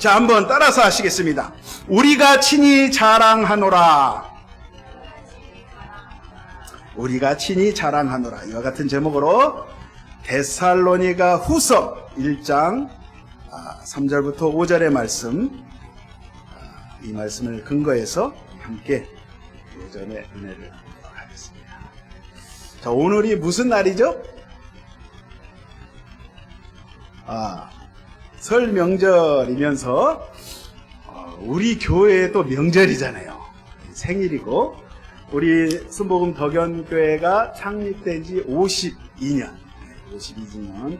자, 한번 따라서 하시겠습니다. 우리가 친히 자랑하노라. 우리가 친히 자랑하노라. 이와 같은 제목으로 데살로니가 후서 1장 3절부터 5절의 말씀, 이 말씀을 근거해서 함께 예전의 은혜를 보도록 하겠습니다. 자, 오늘이 무슨 날이죠? 설 명절이면서 우리 교회도 명절이잖아요. 생일이고, 우리 순복음 덕연교회가 창립된 지 52년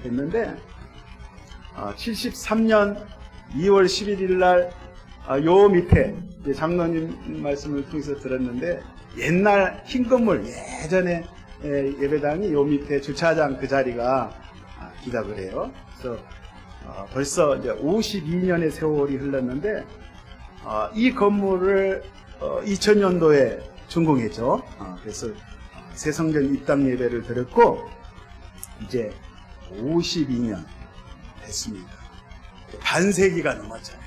됐는데 73년 2월 11일 날 요 밑에 장로님 말씀을 통해서 들었는데, 옛날 흰 건물, 예전에 예배당이 요 밑에 주차장 그 자리가 기다 그래요. 그래서 벌써 이제 52년의 세월이 흘렀는데, 이 건물을 2000년도에 준공했죠. 그래서 새성전 입당 예배를 드렸고, 이제 52년 됐습니다. 반세기가 넘었잖아요.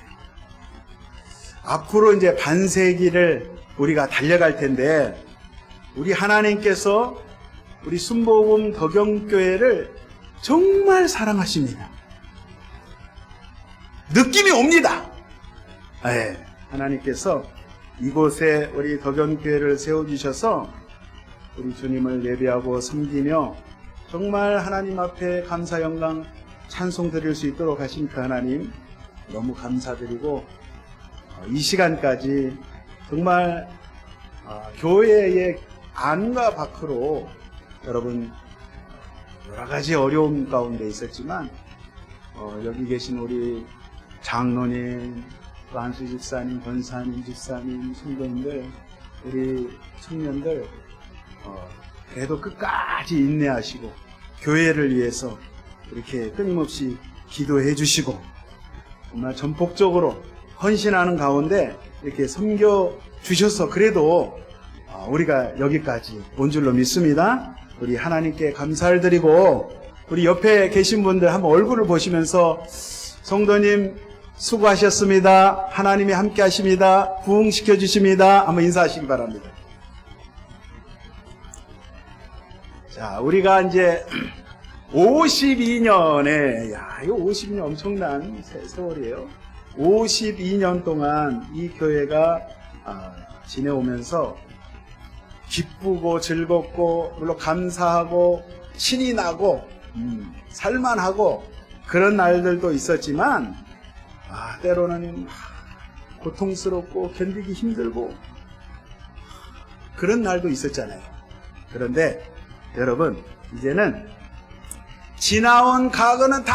앞으로 이제 반세기를 우리가 달려갈 텐데, 우리 하나님께서 우리 순복음 덕영교회를 정말 사랑하십니다. 느낌이 옵니다. 하나님께서 이곳에 우리 덕연교회를 세워주셔서 우리 주님을 예배하고 섬기며 정말 하나님 앞에 감사 영광 찬송 드릴 수 있도록 하신 그 하나님 너무 감사드리고, 이 시간까지 정말 교회의 안과 밖으로 여러분 여러 가지 어려움 가운데 있었지만, 여기 계신 우리 장로님, 안수 집사님, 권사님, 집사님, 성도님들, 우리 청년들 그래도 끝까지 인내하시고 교회를 위해서 이렇게 끊임없이 기도해 주시고 정말 전폭적으로 헌신하는 가운데 이렇게 섬겨 주셔서 그래도 우리가 여기까지 온 줄로 믿습니다. 우리 하나님께 감사를 드리고, 우리 옆에 계신 분들 한번 얼굴을 보시면서 성도님 수고하셨습니다. 하나님이 함께 하십니다. 부흥시켜 주십니다. 한번 인사하시기 바랍니다. 자, 우리가 이제 52년에, 이거 52년 엄청난 세월이에요. 52년 동안 이 교회가 지내오면서 기쁘고 즐겁고, 물론 감사하고 신이 나고 살만하고 그런 날들도 있었지만, 때로는 고통스럽고 견디기 힘들고 그런 날도 있었잖아요. 그런데 여러분, 이제는 지나온 과거는 다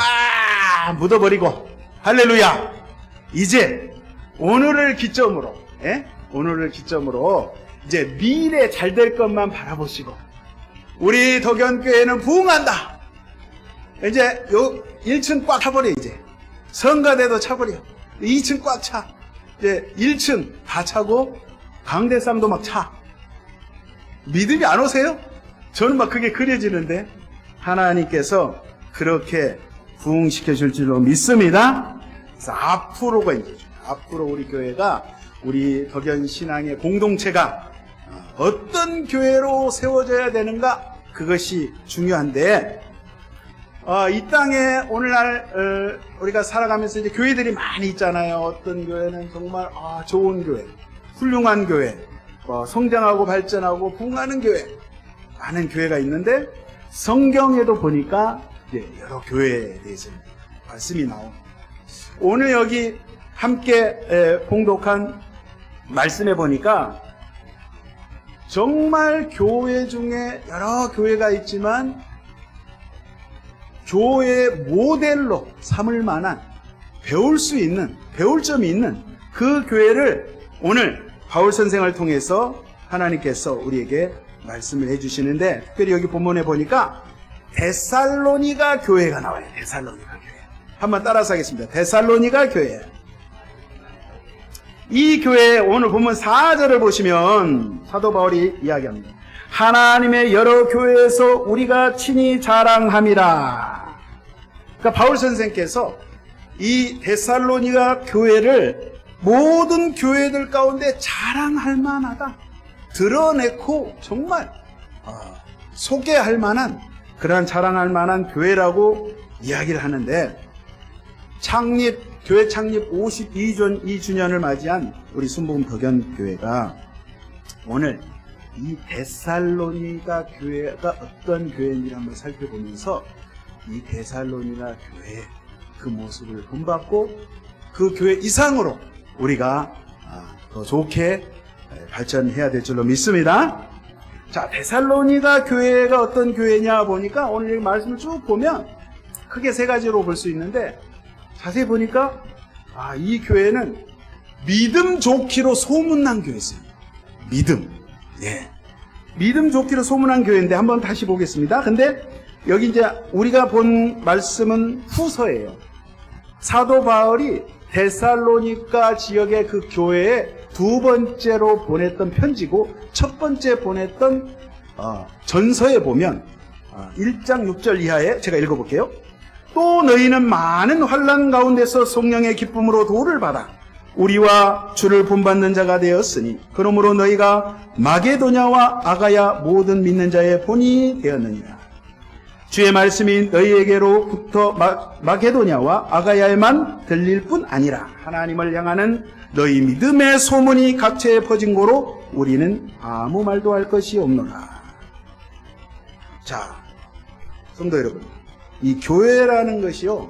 묻어버리고, 할렐루야, 이제 오늘을 기점으로 이제 미래 잘 될 것만 바라보시고, 우리 덕연교회는 부흥한다. 이제 요 1층 꽉 차버려. 이제 성가대도 차버려. 2층 꽉 차. 이제 1층 다 차고 강대상도 막 차. 믿음이 안 오세요? 저는 막 그게 그려지는데, 하나님께서 그렇게 부흥시켜 줄 줄로 믿습니다. 그래서 앞으로 우리 교회가, 우리 덕연 신앙의 공동체가 어떤 교회로 세워져야 되는가, 그것이 중요한데, 이 땅에 오늘날 우리가 살아가면서 이제 교회들이 많이 있잖아요. 어떤 교회는 정말 좋은 교회, 훌륭한 교회, 성장하고 발전하고 부흥하는 교회, 많은 교회가 있는데, 성경에도 보니까 이제 여러 교회에 대해서 말씀이 나옵니다. 오늘 여기 함께 봉독한 말씀에 보니까 정말 교회 중에 여러 교회가 있지만 교회의 모델로 삼을 만한, 배울 수 있는, 배울 점이 있는 그 교회를 오늘 바울 선생을 통해서 하나님께서 우리에게 말씀을 해주시는데, 특별히 여기 본문에 보니까 데살로니가 교회가 나와요. 데살로니가 교회. 한번 따라서 하겠습니다. 데살로니가 교회. 이 교회 오늘 본문 4절을 보시면 사도 바울이 이야기합니다. 하나님의 여러 교회에서 우리가 친히 자랑함이라. 그러니까 바울 선생께서 이 데살로니가 교회를 모든 교회들 가운데 자랑할 만하다, 드러내고 정말 소개할 만한, 그러한 자랑할 만한 교회라고 이야기를 하는데, 교회 창립 52주년을 맞이한 우리 순복음 덕연교회가 오늘 이 데살로니가 교회가 어떤 교회인지 한번 살펴보면서 이 데살로니가 교회의 그 모습을 본받고 그 교회 이상으로 우리가 더 좋게 발전해야 될 줄로 믿습니다. 자, 데살로니가 교회가 어떤 교회냐 보니까 오늘 이 말씀을 쭉 보면 크게 세 가지로 볼 수 있는데, 자세히 보니까 이 교회는 믿음 좋기로 소문난 교회였어요. 믿음 좋기로 소문난 교회인데 한번 다시 보겠습니다. 근데 여기 이제 우리가 본 말씀은 후서예요. 사도 바울이 데살로니가 지역의 그 교회에 두 번째로 보냈던 편지고, 첫 번째 보냈던 전서에 보면 1장 6절 이하에 제가 읽어볼게요. 또 너희는 많은 환난 가운데서 성령의 기쁨으로 도를 받아 우리와 주를 본받는 자가 되었으니 그러므로 너희가 마게도냐와 아가야 모든 믿는 자의 본이 되었느니라. 주의 말씀이 너희에게로부터 마게도냐와 아가야에만 들릴 뿐 아니라 하나님을 향하는 너희 믿음의 소문이 각처에 퍼진 고로 우리는 아무 말도 할 것이 없노라. 자, 성도 여러분, 이 교회라는 것이요,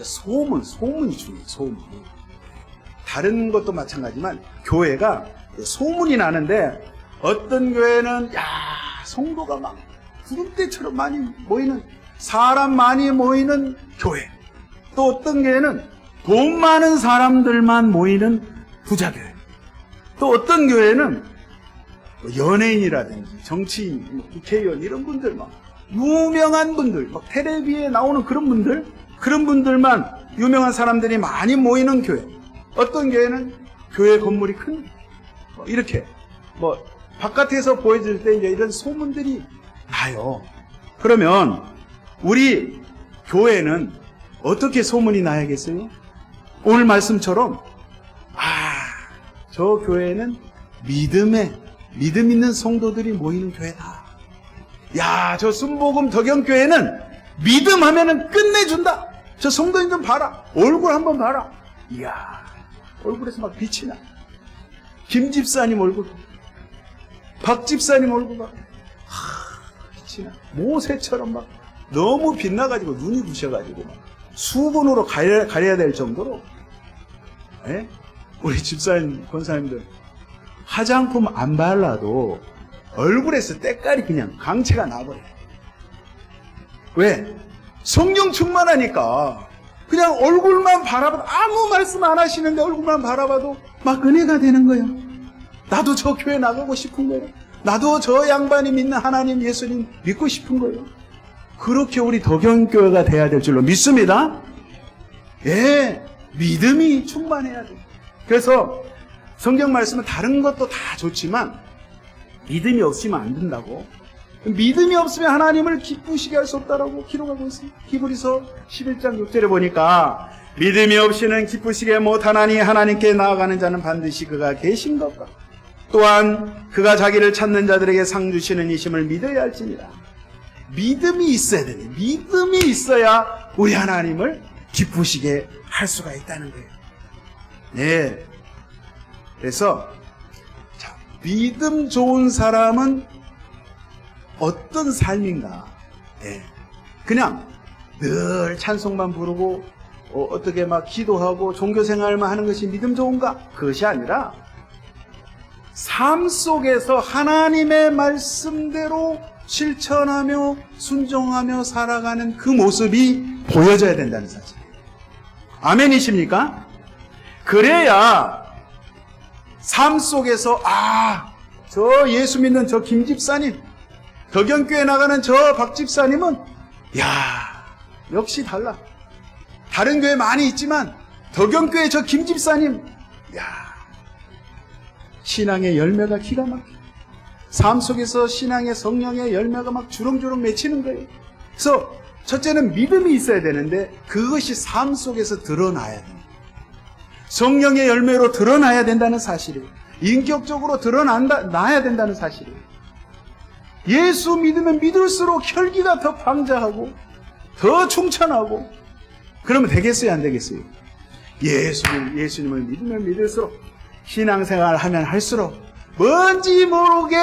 소문이 중요해요. 소문. 다른 것도 마찬가지지만 교회가 소문이 나는데, 어떤 교회는 성도가 막 구름대처럼 많이 모이는, 사람 많이 모이는 교회, 또 어떤 교회는 돈 많은 사람들만 모이는 부자교회, 또 어떤 교회는 연예인이라든지 정치인, 국회의원 이런 분들, 막 유명한 분들, 막 텔레비에 나오는 그런 분들만, 유명한 사람들이 많이 모이는 교회. 어떤 교회는 교회 건물이 큰, 이렇게 바깥에서 보여질 때 이제 이런 소문들이 나요. 그러면 우리 교회는 어떻게 소문이 나야겠어요? 오늘 말씀처럼 저 교회는 믿음 있는 성도들이 모이는 교회다. 저 순복음 덕영교회는 믿음 하면은 끝내준다. 저 성도님 좀 봐라. 얼굴 한번 봐라. 이야, 얼굴에서 막 빛이 나. 김 집사님 얼굴, 박 집사님 얼굴 봐. 빛이 나. 모세처럼 막 너무 빛나가지고 눈이 부셔가지고 막 수건으로 가려야 될 정도로. 우리 집사님, 권사님들 화장품 안 발라도 얼굴에서 때깔이 그냥 강체가 나버려요. 왜? 성령 충만하니까 그냥 얼굴만 바라봐도, 아무 말씀 안 하시는데 얼굴만 바라봐도 막 은혜가 되는 거예요. 나도 저 교회 나가고 싶은 거예요. 나도 저 양반이 믿는 하나님 예수님 믿고 싶은 거예요. 그렇게 우리 덕영교회가 돼야 될 줄로 믿습니다. 믿음이 충만해야 돼요. 그래서 성경 말씀은 다른 것도 다 좋지만 믿음이 없으면 안 된다고. 믿음이 없으면 하나님을 기쁘시게 할 수 없다라고 기록하고 있습니다. 히브리서 11장 6절에 보니까 믿음이 없이는 기쁘시게 못하나니 하나님께 나아가는 자는 반드시 그가 계신 것과 또한 그가 자기를 찾는 자들에게 상 주시는 이심을 믿어야 할지니라. 믿음이 있어야 되네. 믿음이 있어야 우리 하나님을 기쁘시게 할 수가 있다는 거예요. 그래서 믿음 좋은 사람은 어떤 삶인가? 그냥 늘 찬송만 부르고 어떻게 막 기도하고 종교생활만 하는 것이 믿음 좋은가? 그것이 아니라 삶 속에서 하나님의 말씀대로 실천하며 순종하며 살아가는 그 모습이 보여져야 된다는 사실이에요. 아멘이십니까? 그래야 삶 속에서 저 예수 믿는 저 김 집사님, 덕영교회 나가는 저 박 집사님은 역시 달라. 다른 교회 많이 있지만 덕영교회 저 김 집사님, 신앙의 열매가 기가 막혀. 삶 속에서 신앙의 성령의 열매가 막 주렁주렁 맺히는 거예요. 그래서 첫째는 믿음이 있어야 되는데 그것이 삶 속에서 드러나야 됩니다. 성령의 열매로 드러나야 된다는 사실이에요. 인격적으로 드러나야 된다는 사실이에요. 예수 믿으면 믿을수록 혈기가 더 방자하고 더 충천하고 그러면 되겠어요, 안 되겠어요? 예수님을 믿으면 믿을수록 신앙생활을 하면 할수록 뭔지 모르게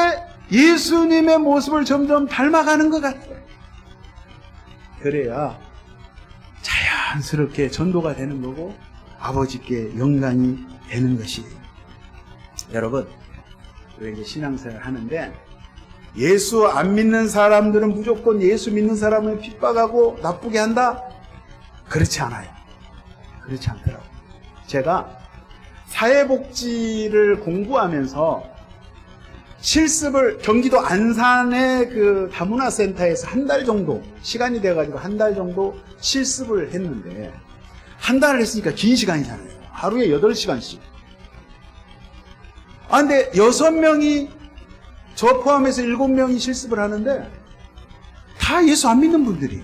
예수님의 모습을 점점 닮아가는 것 같아요. 그래야 자연스럽게 전도가 되는 거고 아버지께 영광이 되는 것이에요. 여러분, 우리 이제 신앙생활을 하는데 예수 안 믿는 사람들은 무조건 예수 믿는 사람을 핍박하고 나쁘게 한다? 그렇지 않아요. 그렇지 않더라고요. 제가 사회복지를 공부하면서 실습을 경기도 안산의 그 다문화센터에서 한 달 정도 시간이 돼가지고 한 달 정도 실습을 했는데 한 달을 했으니까 긴 시간이잖아요. 하루에 8시간씩. 근데 6명이 저 포함해서 7명이 실습을 하는데 다 예수 안 믿는 분들이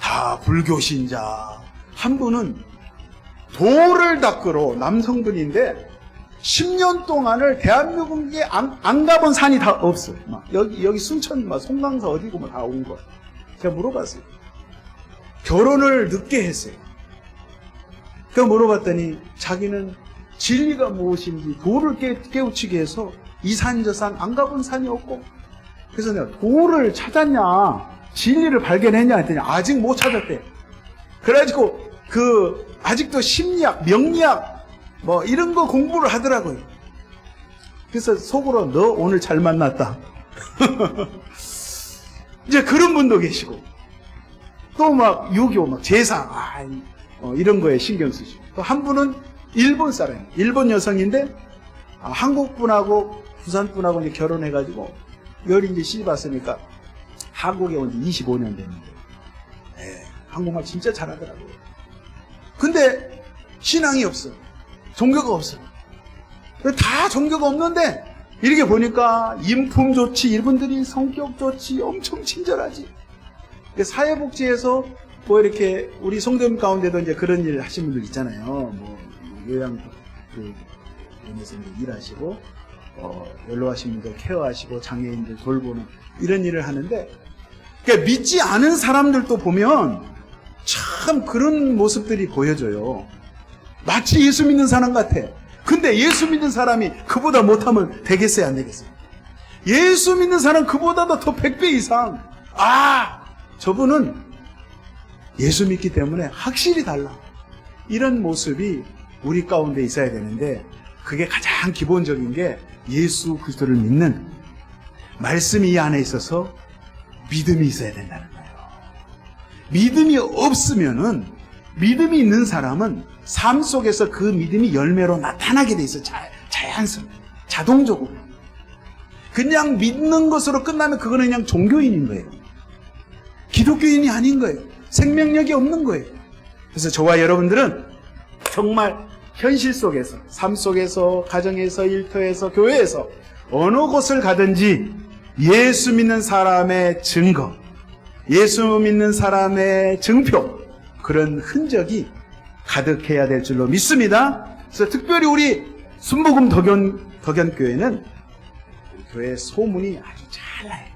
다 불교 신자. 한 분은 돌을 닦으러 남성분인데 10년 동안을 대한민국에 안 가본 산이 다 없어요. 막 여기 순천, 막 송강사 어디고 뭐 다 온 거예요. 제가 물어봤어요. 결혼을 늦게 했어요. 그래서 물어봤더니 자기는 진리가 무엇인지 돌을 깨우치게 해서 이 산 저 산 안 가본 산이 없고 그래서 내가 돌을 찾았냐 진리를 발견했냐 했더니 아직 못 찾았대. 그래가지고 아직도 심리학, 명리학 뭐 이런 거 공부를 하더라고요. 그래서 속으로 너 오늘 잘 만났다. 이제 그런 분도 계시고 또 막 유교, 막 제사 이런 거에 신경 쓰시고 또 한 분은 일본 사람이에요. 일본 여성인데 한국 분하고 부산 분하고 이제 결혼해가지고 열이 이제 시집 왔으니까 한국에 온 지 25년 됐는데 한국말 진짜 잘하더라고요. 근데 신앙이 없어. 종교가 없어. 다 종교가 없는데 이렇게 보니까 인품 좋지, 이분들이 성격 좋지, 엄청 친절하지. 사회복지에서 뭐 이렇게 우리 성도님 가운데도 이제 그런 일 하신 분들 있잖아요. 뭐 요양원에서 일하시고 연로하신 분들 케어하시고 장애인들 돌보는 이런 일을 하는데 그러니까 믿지 않은 사람들도 보면 참 그런 모습들이 보여져요. 마치 예수 믿는 사람 같아. 근데 예수 믿는 사람이 그보다 못하면 되겠어요, 안 되겠어요? 예수 믿는 사람 그보다도 더 100배 이상 저분은 예수 믿기 때문에 확실히 달라. 이런 모습이 우리 가운데 있어야 되는데 그게 가장 기본적인 게 예수 그리스도를 믿는 말씀이 이 안에 있어서 믿음이 있어야 된다는 거예요. 믿음이 없으면은 믿음이 있는 사람은 삶 속에서 그 믿음이 열매로 나타나게 돼 있어. 자연스럽게 자동적으로. 그냥 믿는 것으로 끝나면 그거는 그냥 종교인인 거예요. 기독교인이 아닌 거예요. 생명력이 없는 거예요. 그래서 저와 여러분들은 정말 현실 속에서, 삶 속에서, 가정에서, 일터에서, 교회에서 어느 곳을 가든지 예수 믿는 사람의 증거, 예수 믿는 사람의 증표, 그런 흔적이 가득해야 될 줄로 믿습니다. 그래서 특별히 우리 순복음 덕연교회는 교회 소문이 아주 잘 나요.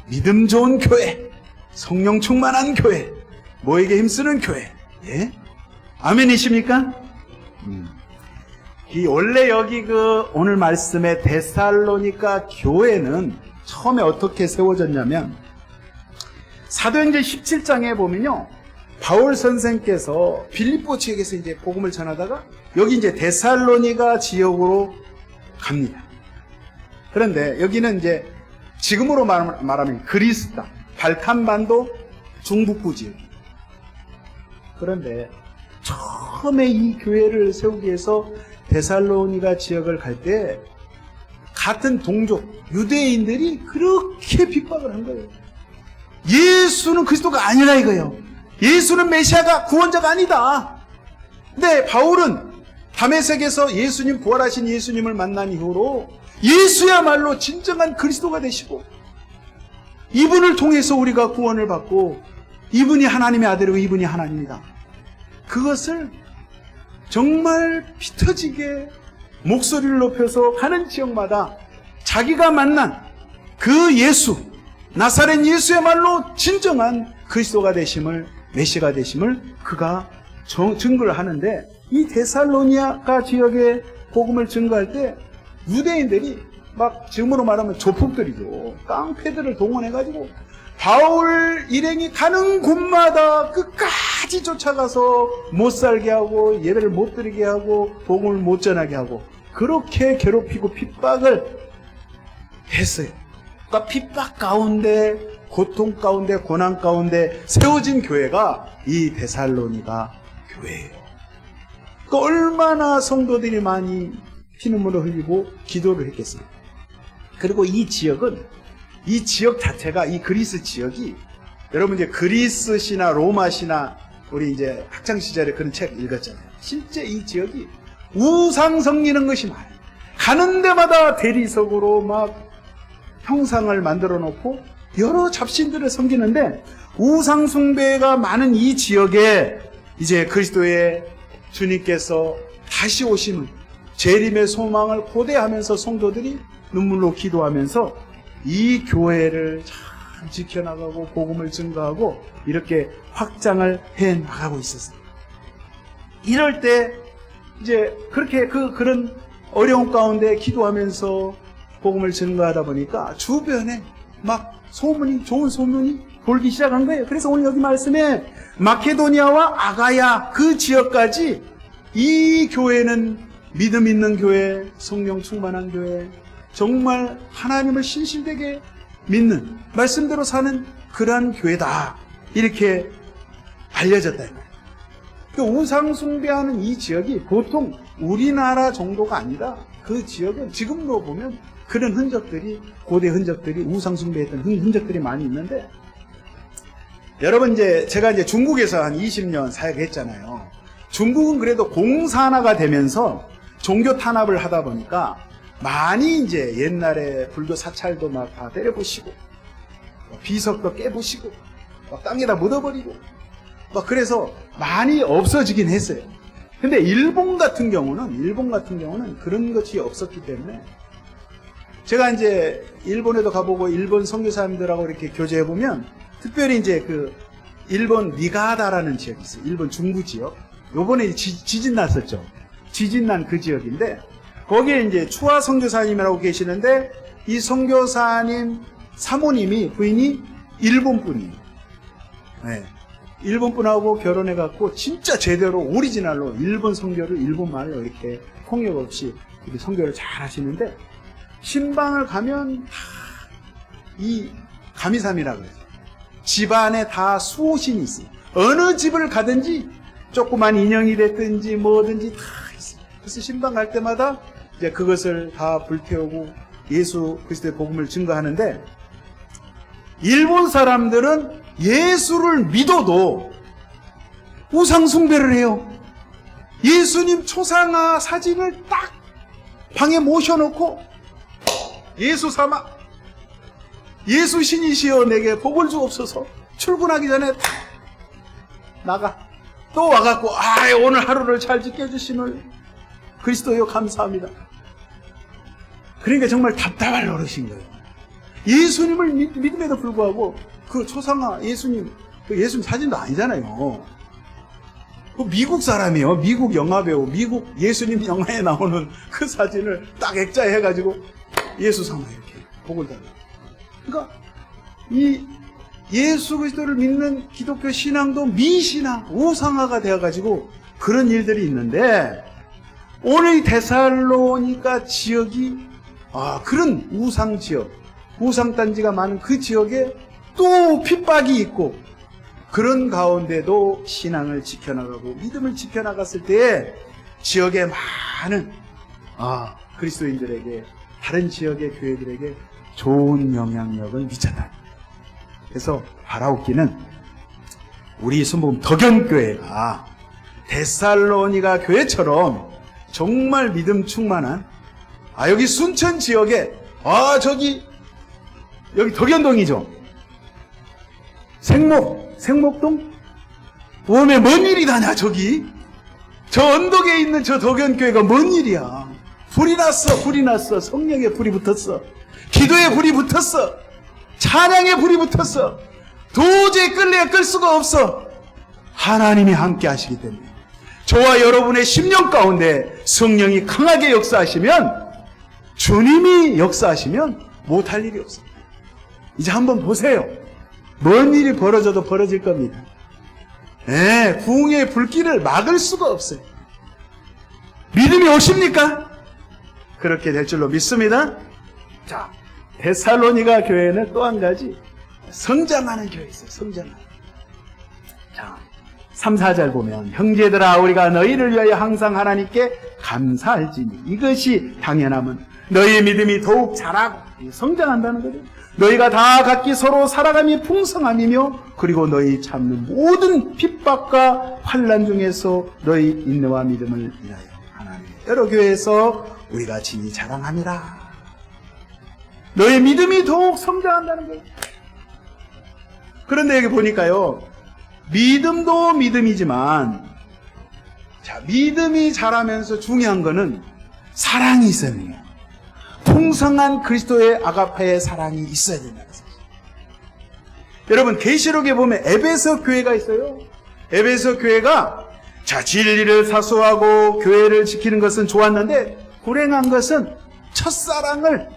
믿음 좋은 교회, 성령 충만한 교회, 모에게 힘쓰는 교회. 예? 아멘이십니까? 원래 여기 오늘 말씀의 데살로니가 교회는 처음에 어떻게 세워졌냐면 사도행전 17장에 보면요. 바울 선생께서 빌립보 지역에서 이제 복음을 전하다가 여기 이제 데살로니가 지역으로 갑니다. 그런데 여기는 이제 지금으로 말하면 그리스 땅, 발칸반도 중북부 지역. 그런데 처음에 이 교회를 세우기 위해서 데살로니가 지역을 갈 때 같은 동족 유대인들이 그렇게 핍박을 한 거예요. 예수는 그리스도가 아니라 이거예요. 예수는 메시아가 구원자가 아니다. 근데 바울은 다메섹에서 예수님, 부활하신 예수님을 만난 이후로 예수야말로 진정한 그리스도가 되시고 이분을 통해서 우리가 구원을 받고 이분이 하나님의 아들이고 이분이 하나님이다. 그것을 정말 피 터지게 목소리를 높여서 가는 지역마다 자기가 만난 그 예수, 나사렛 예수야말로 진정한 그리스도가 되심을, 메시아가 되심을 그가 증거를 하는데, 이 데살로니가 지역에 복음을 증거할 때 유대인들이 막 지금으로 말하면 조폭들이죠. 깡패들을 동원해가지고 바울 일행이 가는 곳마다 끝까지 쫓아가서 못 살게 하고 예배를 못 드리게 하고 복음을 못 전하게 하고 그렇게 괴롭히고 핍박을 했어요. 그러니까 핍박 가운데, 고통 가운데, 고난 가운데 세워진 교회가 이 데살로니가 교회예요. 그러니까 얼마나 성도들이 많이 피눈물을 흘리고 기도를 했겠습니까? 그리고 이 지역은, 이 지역 자체가, 이 그리스 지역이, 여러분 이제 그리스 시나 로마 시나 우리 이제 학창 시절에 그런 책 읽었잖아요. 실제 이 지역이 우상 섬기는 것이 많아요. 가는 데마다 대리석으로 막 형상을 만들어 놓고 여러 잡신들을 섬기는데, 우상 숭배가 많은 이 지역에 이제 그리스도의 주님께서 다시 오시는 재림의 소망을 고대하면서 성도들이 눈물로 기도하면서 이 교회를 잘 지켜나가고 복음을 증거하고 이렇게 확장을 해 나가고 있었어요. 이럴 때 이제 그렇게 그런 어려움 가운데 기도하면서 복음을 증거하다 보니까 주변에 막 소문이, 좋은 소문이 돌기 시작한 거예요. 그래서 오늘 여기 말씀에 마케도니아와 아가야 그 지역까지 이 교회는 믿음 있는 교회, 성령 충만한 교회, 정말 하나님을 신실되게 믿는, 말씀대로 사는 그러한 교회다, 이렇게 알려졌다. 그 우상 숭배하는 이 지역이 보통 우리나라 정도가 아니라 그 지역은 지금도 보면 그런 흔적들이, 고대 흔적들이, 우상 숭배했던 흔적들이 많이 있는데, 여러분 제가 이제 중국에서 한 20년 사역했잖아요. 중국은 그래도 공산화가 되면서 종교 탄압을 하다 보니까 많이 이제 옛날에 불교 사찰도 막 다 때려부시고 비석도 깨부시고 막 땅에다 묻어버리고 막 그래서 많이 없어지긴 했어요. 근데 일본 같은 경우는 그런 것이 없었기 때문에, 제가 이제 일본에도 가보고 일본 선교사님들하고 이렇게 교제해보면 특별히 이제 그 일본 니가다라는 지역이 있어요. 일본 중부 지역. 요번에 지진 났었죠. 지진 난 그 지역인데, 거기에 이제 추화 선교사님이라고 계시는데, 이 선교사님 사모님이, 부인이 일본 분이에요. 네. 일본 분하고 결혼해갖고 진짜 제대로 오리지널로 일본 선교를 일본 말로 이렇게 통역 없이 이렇게 선교를 잘 하시는데, 신방을 가면 다 이 가미삼이라고 그러죠. 집안에 다 수호신이 있어요. 어느 집을 가든지 조그만 인형이 됐든지 뭐든지 다 있어요. 그래서 신방 갈 때마다 이제 그것을 다 불태우고 예수 그리스도의 복음을 증거하는데, 일본 사람들은 예수를 믿어도 우상 숭배를 해요. 예수님 초상화 사진을 딱 방에 모셔놓고, 예수 삼아, 예수 신이시여 내게 복을 주옵소서, 출근하기 전에 딱 나가. 또 와갖고 오늘 하루를 잘 지켜주심을 그리스도여 감사합니다. 그러니까 정말 답답할 노릇인 거예요. 예수님을 믿음에도 불구하고 그 초상화 예수님, 그 예수님 사진도 아니잖아요. 그 미국 사람이에요. 미국 영화배우, 미국 예수님 영화에 나오는 그 사진을 딱 액자해가지고 예수 삼아 이렇게 복을 달라. 그러니까 이 예수 그리스도를 믿는 기독교 신앙도 미신앙, 우상화가 되어가지고 그런 일들이 있는데, 오늘 이 데살로니가 지역이 그런 우상 지역, 우상 단지가 많은 그 지역에 또 핍박이 있고, 그런 가운데도 신앙을 지켜나가고 믿음을 지켜나갔을 때에 지역의 많은 그리스도인들에게, 다른 지역의 교회들에게 좋은 영향력을 미쳤다. 그래서 바라옵기는 우리 순복음 덕연교회가 데살로니가 교회처럼 정말 믿음 충만한, 여기 순천 지역에, 여기 덕연동이죠. 생목동? 웜에 뭔 일이 다냐, 저기? 저 언덕에 있는 저 덕연교회가 뭔 일이야? 불이 났어. 성령에 불이 붙었어. 기도에 불이 붙었어. 찬양에 불이 붙었어. 도저히 끌 수가 없어. 하나님이 함께 하시기 때문에. 저와 여러분의 심령 가운데 성령이 강하게 역사하시면, 주님이 역사하시면 못할 일이 없습니다. 이제 한번 보세요. 뭔 일이 벌어져도 벌어질 겁니다. 부흥의 불길을 막을 수가 없어요. 믿음이 오십니까? 그렇게 될 줄로 믿습니다. 자, 데살로니가 교회는 또 한 가지 성장하는 교회 있어요. 성장하는. 자, 3, 4절 보면 형제들아 우리가 너희를 위하여 항상 하나님께 감사할지니 이것이 당연함은 너희의 믿음이 더욱 자라고 성장한다는 거죠. 너희가 다 각기 서로 살아감이 풍성함이며 그리고 너희 참는 모든 핍박과 환난 중에서 너희 인내와 믿음을 위하여 하나님의 여러 교회에서 우리가 진히 자랑함이라. 너희 믿음이 더욱 성장한다는 거예요. 그런데 여기 보니까요, 믿음도 믿음이지만, 자, 믿음이 자라면서 중요한 거는 사랑이 있어야 돼요. 풍성한 그리스도의 아가페의 사랑이 있어야 된다는 사실. 여러분, 계시록에 보면 에베소 교회가 있어요. 에베소 교회가 자, 진리를 사수하고 교회를 지키는 것은 좋았는데 불행한 것은 첫사랑을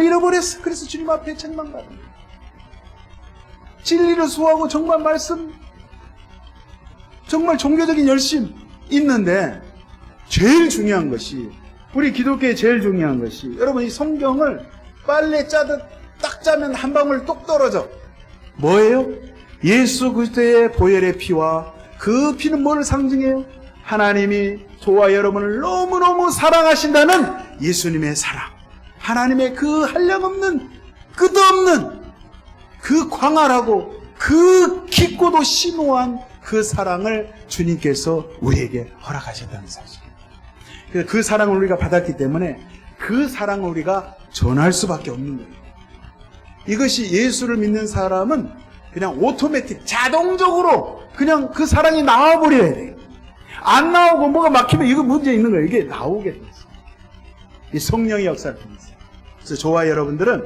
잃어버렸어. 그래서 주님 앞에 책망받은 거예요. 진리를 수호하고 정말 말씀, 정말 종교적인 열심 있는데 제일 중요한 것이, 우리 기독교에 제일 중요한 것이, 여러분 이 성경을 빨래 짜듯 딱 짜면 한 방울 똑 떨어져. 뭐예요? 예수 그리스도의 보혈의 피와 그 피는 뭐를 상징해요? 하나님이 저와 여러분을 너무너무 사랑하신다는 예수님의 사랑, 하나님의 그 한량없는 끝없는 그 광활하고 그 깊고도 심오한 그 사랑을 주님께서 우리에게 허락하셨다는 사실. 그 사랑을 우리가 받았기 때문에 그 사랑을 우리가 전할 수밖에 없는 거예요. 이것이 예수를 믿는 사람은 그냥 오토매틱, 자동적으로 그냥 그 사랑이 나와버려야 돼요. 안 나오고 뭐가 막히면 이거 문제 있는 거예요. 이게 나오게 돼 있어요. 이 성령의 역사를 통해서. 그래서 저와 여러분들은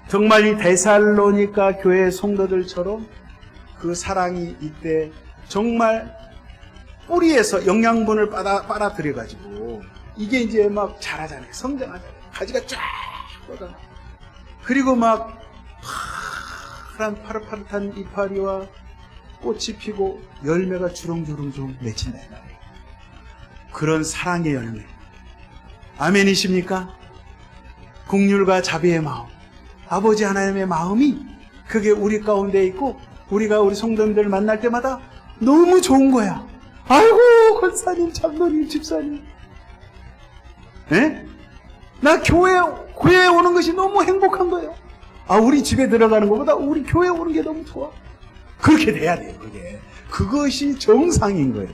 정말 이 데살로니가 교회 성도들처럼 그 사랑이 이때 정말 뿌리에서 영양분을 빨아들여가지고 이게 이제 막 자라잖아요. 성장하잖아요. 가지가 쫙 뻗어나. 그리고 막 파란 파릇파릇한 이파리와 꽃이 피고 열매가 주렁주렁 맺힌다. 그런 사랑의 열매. 아멘이십니까? 긍휼과 자비의 마음, 아버지 하나님의 마음이 그게 우리 가운데 있고 우리가 우리 성도님들을 만날 때마다 너무 좋은 거야. 아이고 권사님, 장로님, 집사님, 나 교회에 오는 것이 너무 행복한 거예요. 우리 집에 들어가는 것보다 우리 교회에 오는 게 너무 좋아. 그렇게 돼야 돼요. 그것이 정상인 거예요.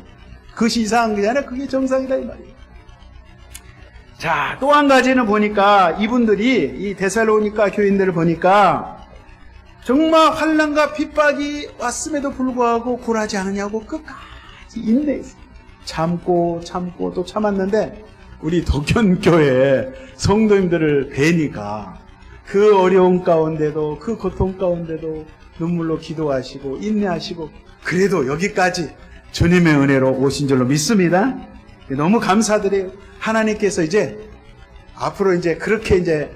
그것이 이상한 게 아니라 그게 정상이다 이 말이에요. 자, 또 한 가지는 보니까 이분들이 이 데살로니가 교인들을 보니까 정말 환난과 핍박이 왔음에도 불구하고 굴하지 않으냐고 끝까지 인내했어요. 참고 또 참았는데 우리 덕현교회 성도님들을 뵈니까 그 어려움 가운데도 그 고통 가운데도 눈물로 기도하시고 인내하시고 그래도 여기까지 주님의 은혜로 오신 줄로 믿습니다. 너무 감사드려요. 하나님께서 이제 앞으로 이제 그렇게 이제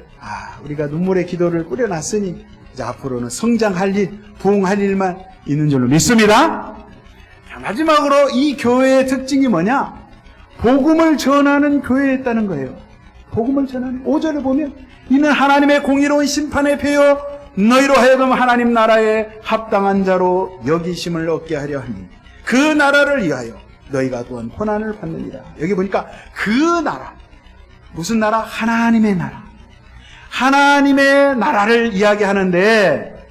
우리가 눈물의 기도를 뿌려놨으니 이제 앞으로는 성장할 일, 부흥할 일만 있는 줄로 믿습니다. 자, 마지막으로 이 교회의 특징이 뭐냐? 복음을 전하는 교회였다는 거예요. 복음을 전하는. 5절을 보면 이는 하나님의 공의로운 심판의 표요 너희로 하여금 하나님 나라에 합당한 자로 여기심을 얻게 하려 하니 그 나라를 위하여 너희가 또한 고난을 받느니라. 여기 보니까 그 나라, 무슨 나라? 하나님의 나라. 하나님의 나라를 이야기하는데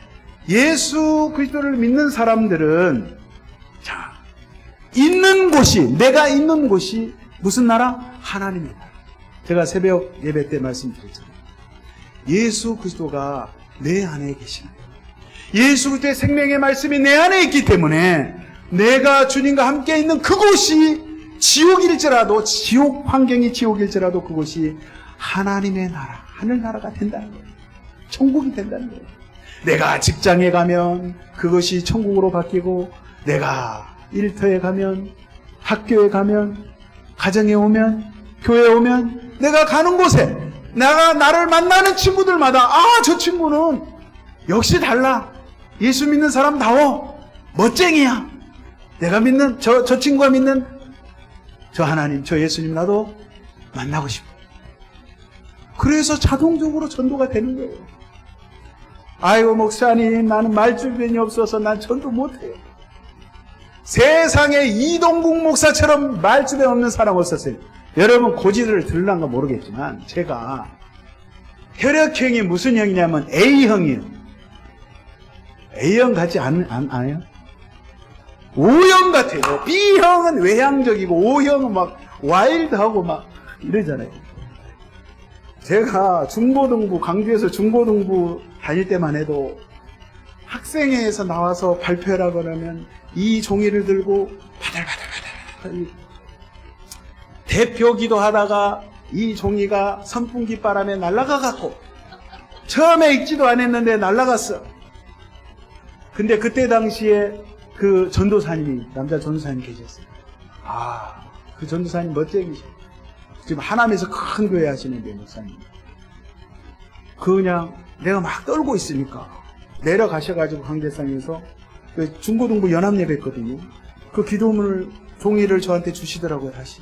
예수 그리스도를 믿는 사람들은 자, 있는 곳이, 내가 있는 곳이 무슨 나라? 하나님의 나라. 제가 새벽 예배 때 말씀드렸잖아요. 예수 그리스도가 내 안에 계시는 거예요. 예수 그리스도의 생명의 말씀이 내 안에 있기 때문에 내가 주님과 함께 있는 그곳이 지옥일지라도, 지옥 환경이 지옥일지라도 그곳이 하나님의 나라, 하늘나라가 된다는 거예요. 천국이 된다는 거예요. 내가 직장에 가면 그것이 천국으로 바뀌고, 내가 일터에 가면, 학교에 가면, 가정에 오면, 교회에 오면, 내가 가는 곳에 나를 만나는 친구들마다 저 친구는 역시 달라. 예수 믿는 사람다워. 멋쟁이야. 내가 믿는 저 친구가 믿는 저 하나님, 저 예수님 나도 만나고 싶어. 그래서 자동적으로 전도가 되는 거예요. 아이고 목사님, 나는 말주변이 없어서 난 전도 못해요. 세상에 이동국 목사처럼 말주변 없는 사람 없었어요. 여러분 고지를 들을란가 모르겠지만 제가 혈액형이 무슨 형이냐면 A형이에요. A형 같지 않아요? O형 같아요. B형은 외향적이고 O형은 막 와일드하고 막 이러잖아요. 제가 중고등부, 광주에서 중고등부 다닐 때만 해도 학생회에서 나와서 발표하라 그러면 이 종이를 들고 바들바들 대표 기도하다가 이 종이가 선풍기 바람에 날아가 갖고 처음에 읽지도 않았는데 날아갔어. 근데 그때 당시에 그 전도사님이, 남자 전도사님 계셨어요. 그 전도사님 멋쟁이셔. 지금 하남에서 큰 교회 하시는데 목사님. 그냥 내가 막 떨고 있으니까 내려가셔가지고 강대상에서 그 중고등부 연합예배 했거든요. 그 기도문을 종이를 저한테 주시더라고요. 다시.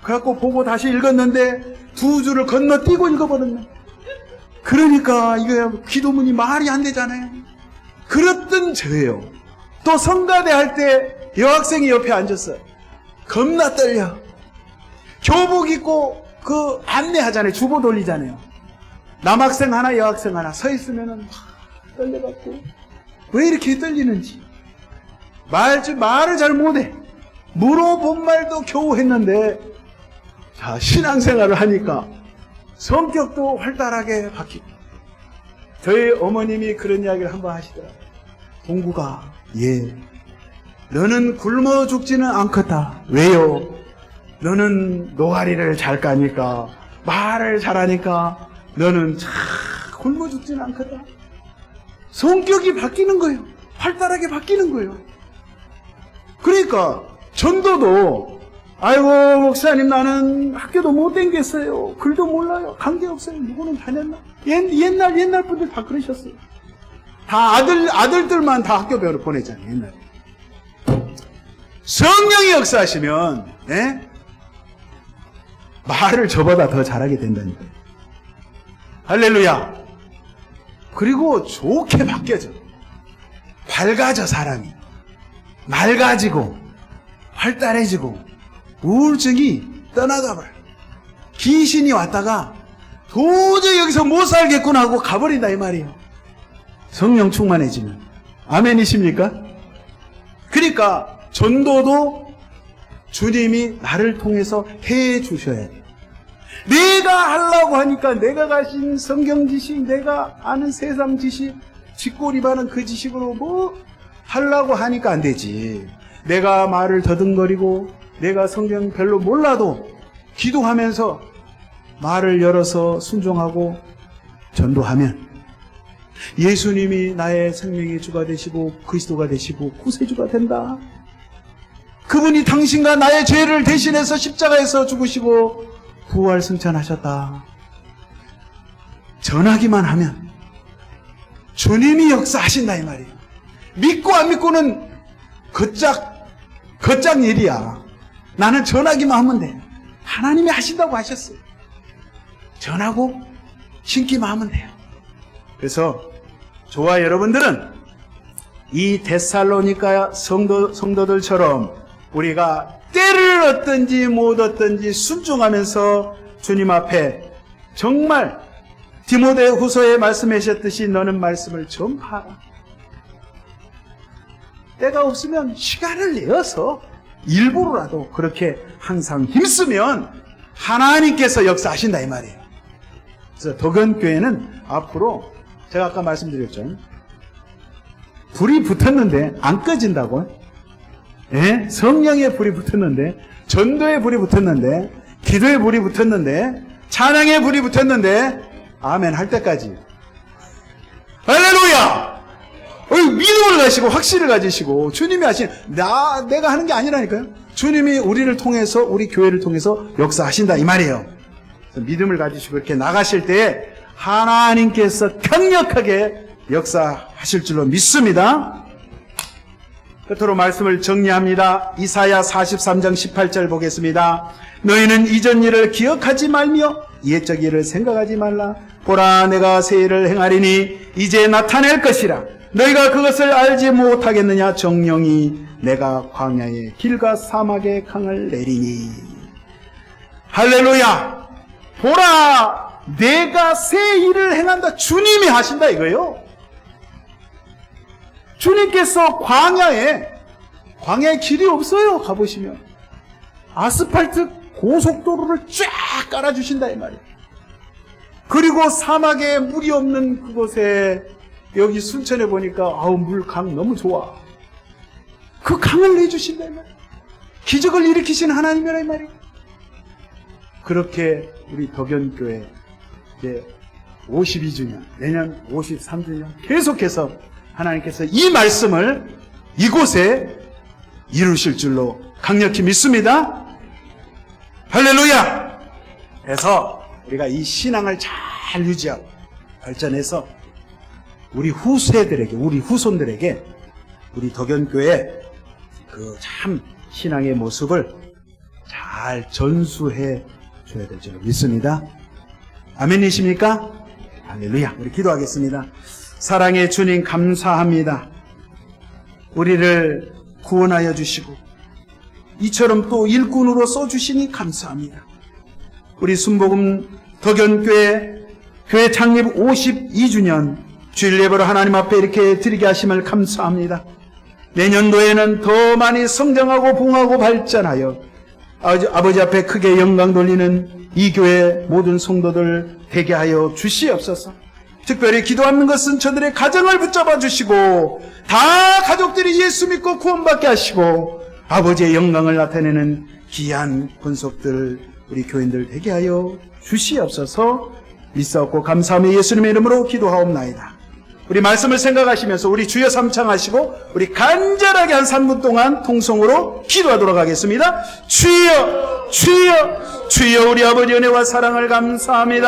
그래갖고 보고 다시 읽었는데 두 줄을 건너뛰고 읽어버렸네. 그러니까 이게 기도문이 말이 안 되잖아요. 그랬던 저예요. 또 성가대 할 때 여학생이 옆에 앉았어요. 겁나 떨려. 교복 입고 그 안내하잖아요. 주보 돌리잖아요. 남학생 하나 여학생 하나 서 있으면은 떨려갖고 왜 이렇게 떨리는지 말을 잘 못해. 물어본 말도 겨우 했는데 자 신앙생활을 하니까 성격도 활달하게 바뀌고 저희 어머님이 그런 이야기를 한번 하시더라고요. 동구가 너는 굶어 죽지는 않겠다. 왜요? 너는 노가리를 잘 까니까 말을 잘하니까 너는 참 굶어 죽지는 않겠다. 성격이 바뀌는 거예요. 활달하게 바뀌는 거예요. 그러니까 전도도 아이고 목사님 나는 학교도 못 다녔어요. 글도 몰라요. 관계없어요. 누구는 다녔나? 옛날 분들 다 그러셨어요. 다 아들들만 다 학교 배우러 보내잖아요. 옛날에. 성령이 역사하시면 말을 저보다 더 잘하게 된다니까요. 할렐루야. 그리고 좋게 바뀌어져. 밝아져 사람이. 맑아지고 활달해지고 우울증이 떠나가버려. 귀신이 왔다가 도저히 여기서 못 살겠구나 하고 가버린다 이 말이에요. 성령 충만해지면. 아멘이십니까? 그러니까 전도도 주님이 나를 통해서 해 주셔야 돼요. 내가 하려고 하니까 내가 가진 성경 지식, 내가 아는 세상 지식, 쥐꼬리바는 그 지식으로 뭐 하려고 하니까 안 되지. 내가 말을 더듬거리고 내가 성경 별로 몰라도 기도하면서 말을 열어서 순종하고 전도하면 예수님이 나의 생명의 주가 되시고 그리스도가 되시고 구세주가 된다. 그분이 당신과 나의 죄를 대신해서 십자가에서 죽으시고 부활 승천하셨다. 전하기만 하면 주님이 역사하신다 이 말이에요. 믿고 안 믿고는 걷작 일이야. 나는 전하기만 하면 돼. 하나님이 하신다고 하셨어요. 전하고 신기만 하면 돼요. 그래서 저와 여러분들은 이 데살로니가 성도들처럼 우리가 때를 얻든지 못 얻든지 순종하면서 주님 앞에 정말 디모데후서에 말씀하셨듯이 너는 말씀을 전파하라. 때가 없으면 시간을 내어서 일부러라도 그렇게 항상 힘쓰면 하나님께서 역사하신다 이 말이에요. 그래서 도견교회는 앞으로 제가 아까 말씀드렸죠. 불이 붙었는데 안 꺼진다고? 예? 성령의 불이 붙었는데, 전도의 불이 붙었는데, 기도의 불이 붙었는데, 찬양의 불이 붙었는데, 아멘 할 때까지. 할렐루야! 믿음을 가지시고 확신을 가지시고 주님이 하신 내가 하는 게 아니라니까요. 주님이 우리를 통해서, 우리 교회를 통해서 역사하신다 이 말이에요. 그래서 믿음을 가지시고 이렇게 나가실 때 하나님께서 강력하게 역사하실 줄로 믿습니다. 끝으로 말씀을 정리합니다. 이사야 43장 18절 보겠습니다. 너희는 이전 일을 기억하지 말며 옛적 일을 생각하지 말라. 보라, 내가 새 일을 행하리니 이제 나타낼 것이라. 너희가 그것을 알지 못하겠느냐. 정령이 내가 광야의 길과 사막의 강을 내리니. 할렐루야. 보라, 내가 새 일을 행한다. 주님이 하신다 이거예요. 주님께서 광야에 길이 없어요. 가보시면 아스팔트 고속도로를 쫙 깔아주신다 이 말이에요. 그리고 사막에 물이 없는 그곳에, 여기 순천에 보니까 물 너무 좋아. 그 강을 내주신다 이 말이에요. 기적을 일으키신 하나님이라 이 말이에요. 그렇게 우리 덕연교회 이제 52주년, 내년 53주년 계속해서 하나님께서 이 말씀을 이곳에 이루실 줄로 강력히 믿습니다. 할렐루야! 그래서 우리가 이 신앙을 잘 유지하고 발전해서 우리 후세들에게, 우리 후손들에게 우리 덕연교회 그 참 신앙의 모습을 잘 전수해 줘야 될 줄로 믿습니다. 아멘이십니까? 할렐루야. 우리 기도하겠습니다. 사랑의 주님 감사합니다. 우리를 구원하여 주시고 이처럼 또 일꾼으로 써주시니 감사합니다. 우리 순복음 덕연교회 교회 창립 52주년 주일 예배로 하나님 앞에 이렇게 드리게 하심을 감사합니다. 내년도에는 더 많이 성장하고 부흥하고 발전하여 아버지 앞에 크게 영광 돌리는 이 교회 모든 성도들 되게 하여 주시옵소서. 특별히 기도하는 것은 저들의 가정을 붙잡아 주시고 다 가족들이 예수 믿고 구원받게 하시고 아버지의 영광을 나타내는 귀한 권속들 우리 교인들 되게 하여 주시옵소서. 믿사옵고 감사하며 예수님의 이름으로 기도하옵나이다. 우리 말씀을 생각하시면서 우리 주여 삼창하시고 우리 간절하게 한 3분 동안 통성으로 기도하도록 하겠습니다. 주여 주여 주여, 우리 아버지 은혜와 사랑을 감사합니다.